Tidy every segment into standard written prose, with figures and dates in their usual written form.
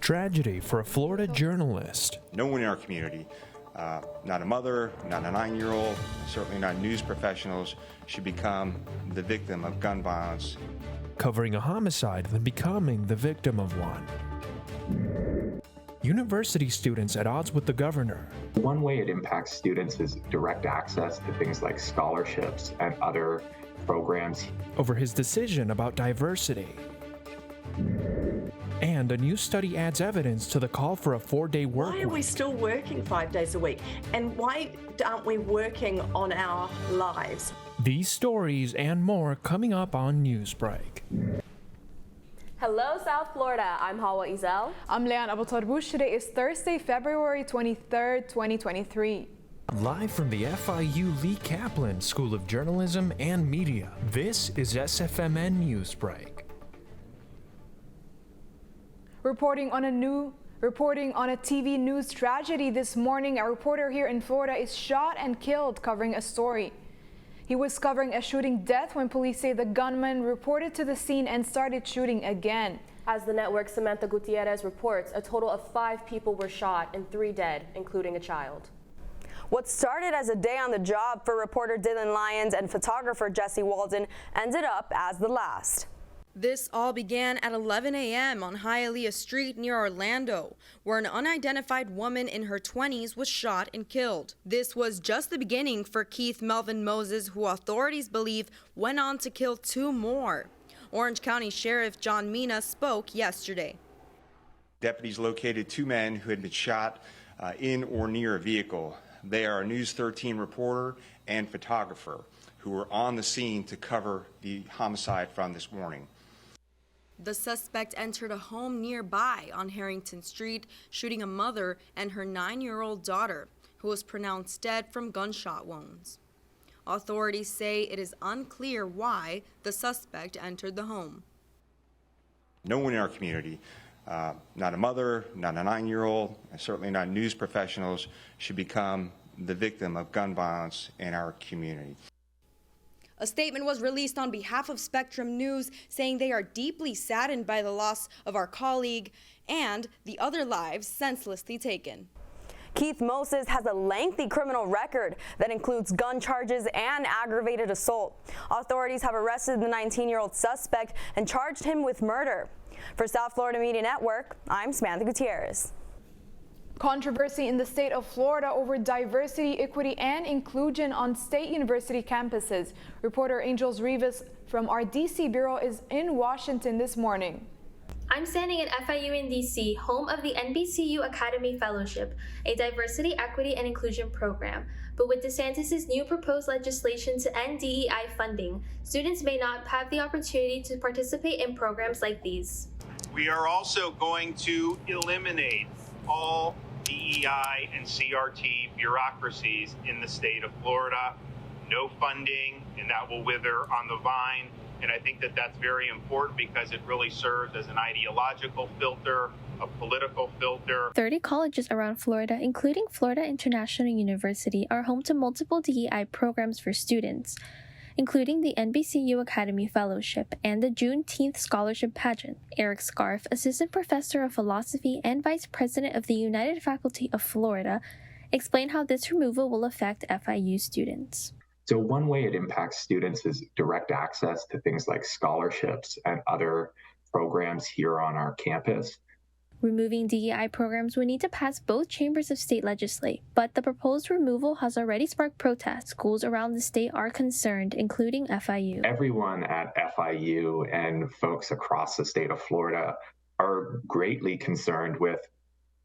Tragedy for a Florida journalist. No one in our community, not a mother, not a 9-year-old, certainly not news professionals, should become the victim of gun violence. Covering a homicide, then becoming the victim of one. University students at odds with the governor. One way it impacts students is direct access to things like scholarships and other programs. Over his decision about diversity. And a new study adds evidence to the call for a 4-day work week. Why are we still working 5 days a week? And why aren't we working on our lives? These stories and more coming up on Newsbreak. Hello, South Florida. I'm Hawa Izel. I'm Leanne Abu Tarboush. Today is Thursday, February 23rd, 2023. Live from the FIU Lee Kaplan School of Journalism and Media, this is SFMN Newsbreak. Reporting on a TV news tragedy this morning, a reporter here in Florida is shot and killed covering a story. He was covering a shooting death when police say the gunman reported to the scene and started shooting again. As the network's Samantha Gutierrez reports, a total of 5 people were shot and 3 dead, including a child. What started as a day on the job for reporter Dylan Lyons and photographer Jesse Walden ended up as the last. This all began at 11 a.m. on Hialeah Street near Orlando, where an unidentified woman in her 20s was shot and killed. This was just the beginning for Keith Melvin Moses, who authorities believe went on to kill 2 more. Orange County Sheriff John Mina spoke yesterday. Deputies located 2 men who had been shot in or near a vehicle. They are a News 13 reporter and photographer who were on the scene to cover the homicide from this morning. The suspect entered a home nearby on Harrington Street, shooting a mother and her 9-year-old daughter, who was pronounced dead from gunshot wounds. Authorities say it is unclear why the suspect entered the home. No one in our community, not a mother, not a 9-year-old, and certainly not news professionals, should become the victim of gun violence in our community. A statement was released on behalf of Spectrum News saying they are deeply saddened by the loss of our colleague and the other lives senselessly taken. Keith Moses has a lengthy criminal record that includes gun charges and aggravated assault. Authorities have arrested the 19-year-old suspect and charged him with murder. For South Florida Media Network, I'm Samantha Gutierrez. Controversy in the state of Florida over diversity, equity, and inclusion on state university campuses. Reporter Angels Rivas from our DC Bureau is in Washington this morning. I'm standing at FIU in DC, home of the NBCU Academy Fellowship, a diversity, equity, and inclusion program. But with DeSantis' new proposed legislation to end DEI funding, students may not have the opportunity to participate in programs like these. We are also going to eliminate all DEI and CRT bureaucracies in the state of Florida. No funding, and that will wither on the vine. And I think that that's very important because it really serves as an ideological filter, a political filter. 30 colleges around Florida, including Florida International University, are home to multiple DEI programs for students, including the NBCU Academy Fellowship and the Juneteenth Scholarship Pageant. Eric Scarf, Assistant Professor of Philosophy and Vice President of the United Faculty of Florida, explained how this removal will affect FIU students. So one way it impacts students is direct access to things like scholarships and other programs here on our campus. Removing DEI programs would need to pass both chambers of state legislate, but the proposed removal has already sparked protests. Schools around the state are concerned, including FIU. Everyone at FIU and folks across the state of Florida are greatly concerned with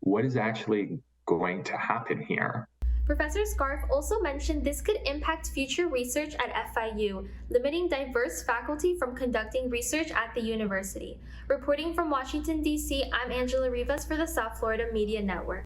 what is actually going to happen here. Professor Scarf also mentioned this could impact future research at FIU, limiting diverse faculty from conducting research at the university. Reporting from Washington, D.C., I'm Angela Rivas for the South Florida Media Network.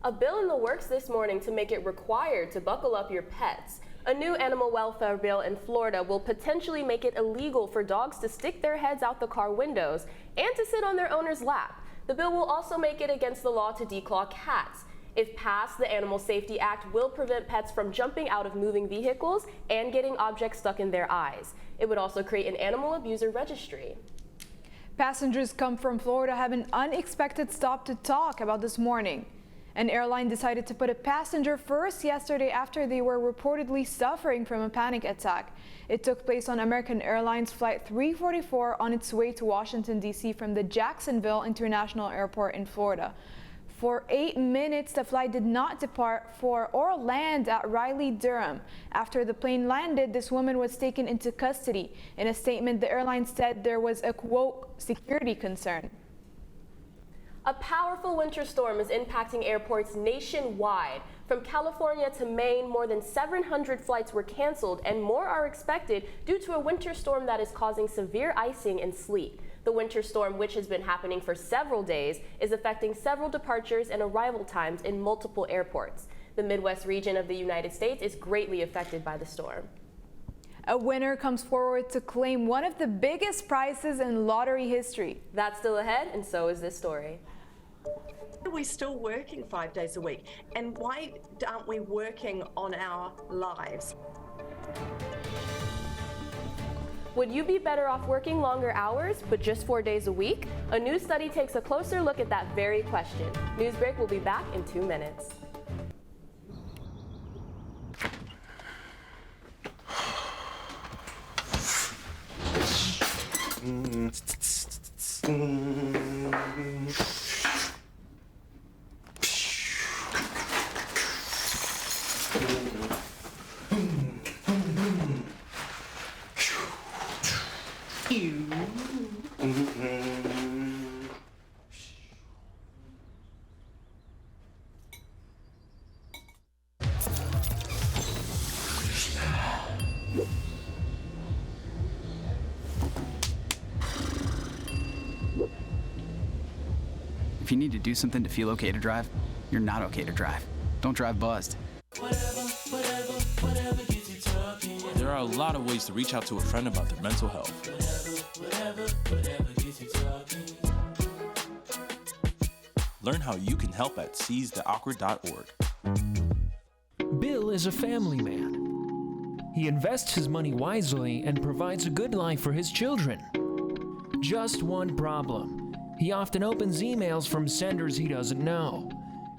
A bill in the works this morning to make it required to buckle up your pets. A new animal welfare bill in Florida will potentially make it illegal for dogs to stick their heads out the car windows and to sit on their owner's lap. The bill will also make it against the law to declaw cats. If passed, the Animal Safety Act will prevent pets from jumping out of moving vehicles and getting objects stuck in their eyes. It would also create an animal abuser registry. Passengers come from Florida have an unexpected stop to talk about this morning. An airline decided to put a passenger first yesterday after they were reportedly suffering from a panic attack. It took place on American Airlines Flight 344 on its way to Washington, D.C. from the Jacksonville International Airport in Florida. For 8 minutes, the flight did not depart for or land at Raleigh-Durham. After the plane landed, this woman was taken into custody. In a statement, the airline said there was a, quote, security concern. A powerful winter storm is impacting airports nationwide. From California to Maine, more than 700 flights were canceled and more are expected due to a winter storm that is causing severe icing and sleet. The winter storm, which has been happening for several days, is affecting several departures and arrival times in multiple airports. The Midwest region of the United States is greatly affected by the storm. A winner comes forward to claim one of the biggest prizes in lottery history. That's still ahead, and so is this story. Are we still working 5 days a week? And why aren't we working on our lives? Would you be better off working longer hours, but just 4 days a week? A new study takes a closer look at that very question. Newsbreak will be back in 2 minutes. If you need to do something to feel okay to drive, you're not okay to drive. Don't drive buzzed. There are a lot of ways to reach out to a friend about their mental health. Learn how you can help at seizetheawkward.org. Bill is a family man. He invests his money wisely and provides a good life for his children. Just one problem. He often opens emails from senders he doesn't know,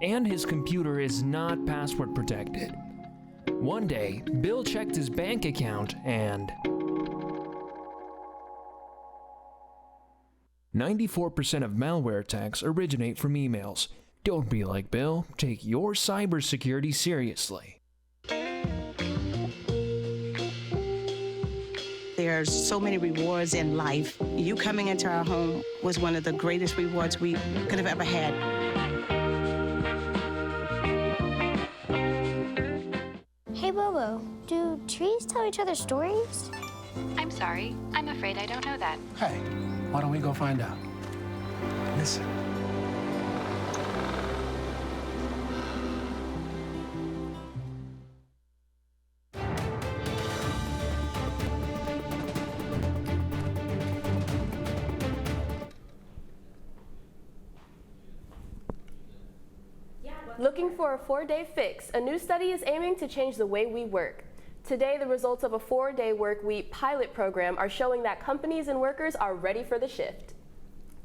and his computer is not password protected. One day, Bill checked his bank account and 94% of malware attacks originate from emails. Don't be like Bill. Take your cybersecurity seriously. There's so many rewards in life. You coming into our home was one of the greatest rewards we could have ever had. Hey, Bobo, do trees tell each other stories? I'm sorry. I'm afraid I don't know that. Hey, why don't we go find out? Listen. Looking for a 4-day fix, a new study is aiming to change the way we work. Today, the results of a 4-day work week pilot program are showing that companies and workers are ready for the shift.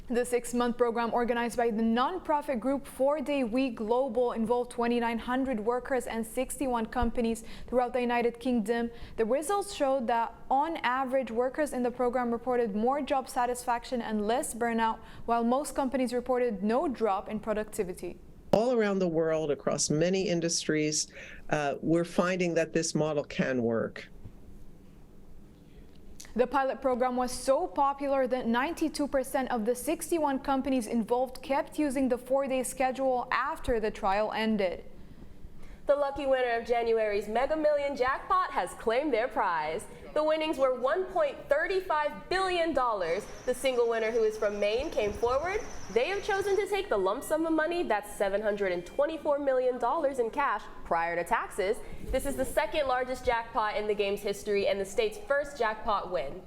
The 6-month program organized by the nonprofit group 4-Day Week Global involved 2,900 workers and 61 companies throughout the United Kingdom. The results showed that on average, workers in the program reported more job satisfaction and less burnout, while most companies reported no drop in productivity. All around the world, across many industries, we're finding that this model can work. The pilot program was so popular that 92% of the 61 companies involved kept using the 4-day schedule after the trial ended. The lucky winner of January's Mega Million jackpot has claimed their prize. The winnings were $1.35 billion. The single winner, who is from Maine, came forward. They have chosen to take the lump sum of money, that's $724 million in cash prior to taxes. This is the second largest jackpot in the game's history and the state's first jackpot win.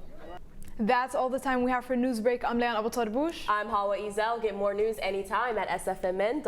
That's all the time we have for Newsbreak. I'm Leanne Abu-Tarbouche. I'm Hawa Ezel. Get more news anytime at sfmn.fiu.edu.